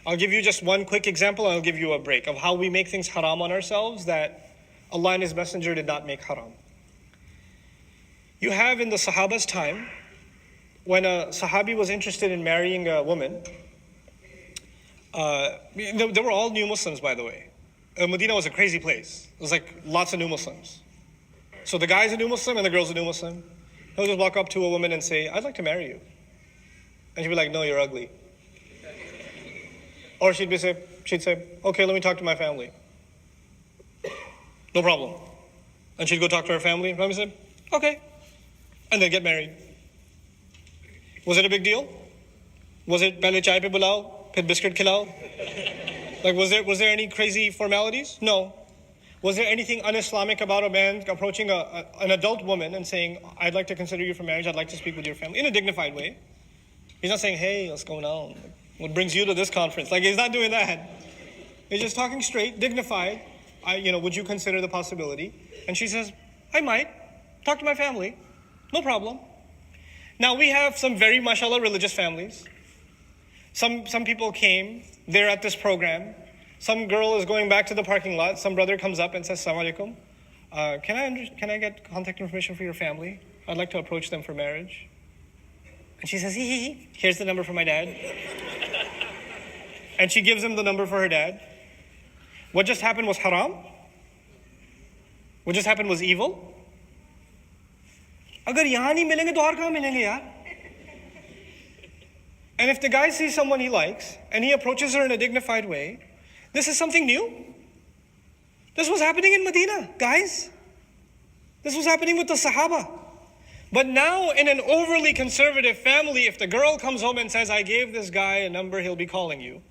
I'll give you just one quick example, and I'll give you a break of how we make things haram on ourselves that Allah and His Messenger did not make haram. You have in the Sahaba's time, when a Sahabi was interested in marrying a woman, they were all new Muslims, by the way. Medina was a crazy place. It was like lots of new Muslims. So the guy's a new Muslim and the girl's a new Muslim. He'll just walk up to a woman and say, I'd like to marry you. And she'd be like, no, you're ugly. Or she'd say, okay, let me talk to my family. No problem. And she'd go talk to her family. Family said, okay. And they'd get married. Was it a big deal? Was it pehle chai pe bulao, phir biscuit khilao? Like, was there any crazy formalities? No. Was there anything un-Islamic about a man approaching an adult woman and saying, I'd like to consider you for marriage, I'd like to speak with your family, in a dignified way? He's not saying, hey, what's going on? What brings you to this conference? Like, he's not doing that. He's just talking straight, dignified. Would you consider the possibility? And she says, I might. Talk to my family. No problem. Now, we have some very, mashallah, religious families. Some people came, they're at this program. Some girl is going back to the parking lot. Some brother comes up and says, Assalamu alaikum. Can I get contact information for your family? I'd like to approach them for marriage. And she says, here's the number for my dad. And she gives him the number for her dad. What just happened was haram? What just happened was evil? Agar yahan nahi milenge to aur kahan milenge yaar? And if the guy sees someone he likes and he approaches her in a dignified way, this is something new. This was happening in Medina, guys. This was happening with the Sahaba. But now in an overly conservative family, if the girl comes home and says, I gave this guy a number, he'll be calling you.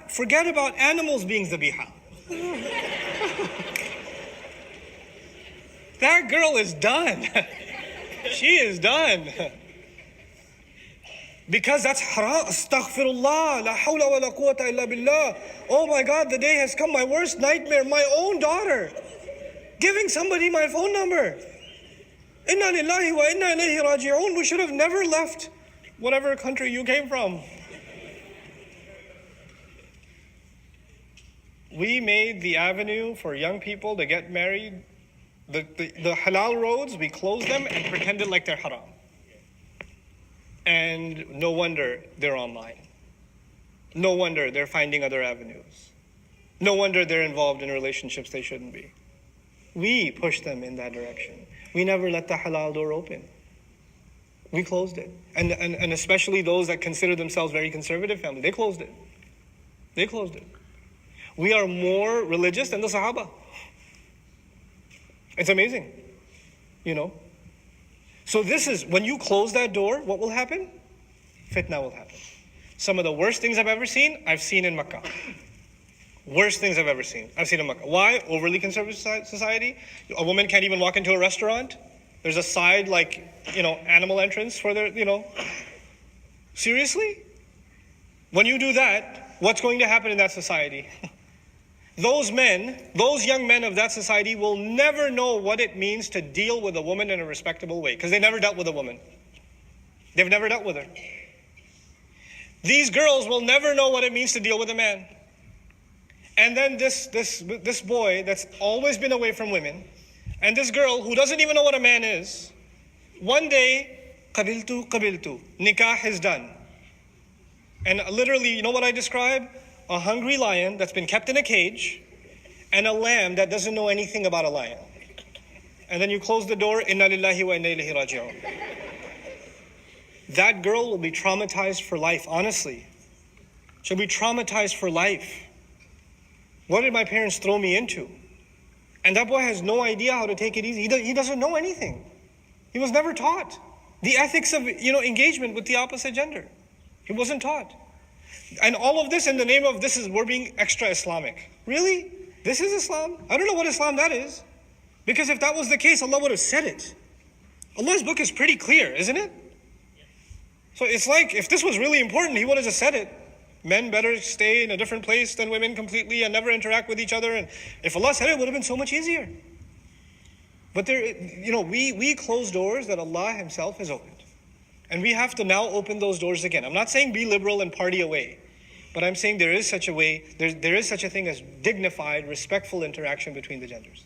Forget about animals being zabiha. That girl is done. She is done. Because that's haram. Astaghfirullah. La hawla wa la quwwata illa billah. Oh my God, the day has come. My worst nightmare. My own daughter giving somebody my phone number. Inna lillahi wa inna ilayhi raji'un. We should have never left whatever country you came from. We made the avenue for young people to get married, the halal roads, we closed them and pretended like they're haram. And no wonder they're online. No wonder they're finding other avenues. No wonder they're involved in relationships they shouldn't be. We pushed them in that direction. We never let the halal door open. We closed it. And especially those that consider themselves very conservative family, they closed it. They closed it. We are more religious than the Sahaba. It's amazing, So this is, when you close that door, what will happen? Fitna will happen. Some of the worst things I've seen in Makkah. Worst things I've seen in Makkah. Why? Overly conservative society. A woman can't even walk into a restaurant. There's a side, animal entrance for their, Seriously? When you do that, what's going to happen in that society? Those young men of that society will never know what it means to deal with a woman in a respectable way, because they never dealt with a woman. They've never dealt with her. These girls will never know what it means to deal with a man. And then this boy that's always been away from women, and this girl who doesn't even know what a man is, one day, qabiltu, nikah is done. And literally, you know what I describe? A hungry lion that's been kept in a cage, and a lamb that doesn't know anything about a lion. And then you close the door, inna lillahi wa inna ilayhi raji'un. That girl will be traumatized for life, honestly. She'll be traumatized for life. What did my parents throw me into? And that boy has no idea how to take it easy. He doesn't know anything. He was never taught the ethics of engagement with the opposite gender. He wasn't taught. And all of this in the name of we're being extra Islamic. Really? This is Islam? I don't know what Islam that is. Because if that was the case, Allah would have said it. Allah's book is pretty clear, isn't it? So it's like, if this was really important, He would have just said it. Men better stay in a different place than women completely and never interact with each other. And if Allah said it, it would have been so much easier. But we close doors that Allah Himself has opened. And we have to now open those doors again. I'm not saying be liberal and party away, but I'm saying there is such a way, there is such a thing as dignified, respectful interaction between the genders.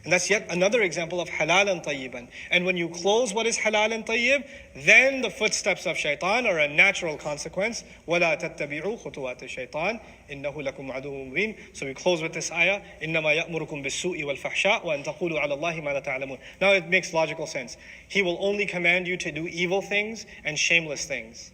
And that's yet another example of halal and tayyiban. And when you close what is halal and tayyib, then the footsteps of shaitan are a natural consequence. وَلَا تَتَّبِعُوا خُطُوَاتِ الشَّيْطَانِ إِنَّهُ لَكُمْ عَدُوٌّ مُبِينٌ. So we close with this ayah, إِنَّمَا يَأْمُرُكُمْ بِالسُّوءِ وَالْفَحْشَاءِ وَأَن تَقُولُوا عَلَى اللَّهِ مَا لَا تَعْلَمُونَ. Now it makes logical sense. He will only command you to do evil things and shameless things.